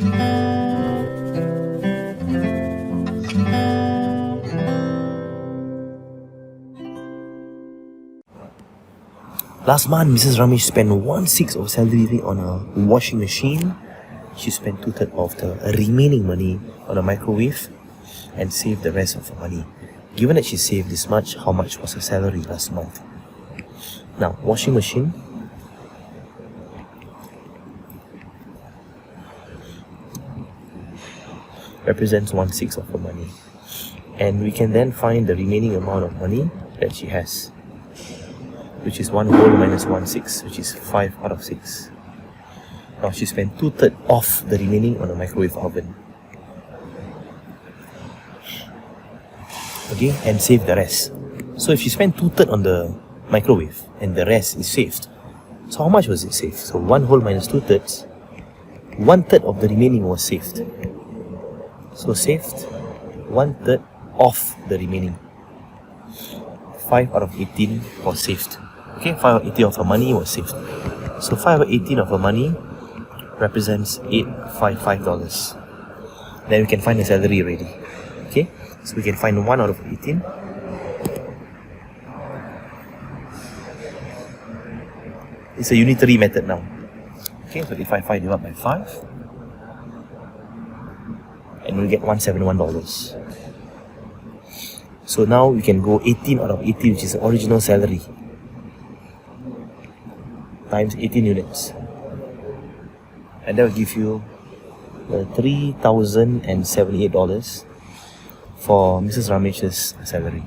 Last month, Mrs. Ramesh spent 1/6 of salary on a washing machine. She spent 2/3 of the remaining money on a microwave and saved the rest of her money. Given that she saved this much, how much was her salary last month? Now, washing machine represents 1/6 of her money. And we can then find the remaining amount of money that she has, which is 1 whole minus 1/6, which is 5 out of 6. Now she spent 2/3 of the remaining on a microwave oven. Okay, and save the rest. So if she spent 2/3 on the microwave and the rest is saved, so how much was it saved? So 1 whole minus 2/3, 1/3 of the remaining was saved. So saved 1/3 of the remaining. 5 out of 18 was saved. Okay, 5 out of 18 of her money was saved. So 5 out of 18 of her money represents $855. Then we can find the salary already. Okay, so we can find 1 out of 18. It's a unitary method now. Okay, so 855 divided by 5, and we'll get $171. So now we can go 18 out of 18, which is the original salary, times 18 units. And that will give you $3,078 for Mrs. Ramesh's salary.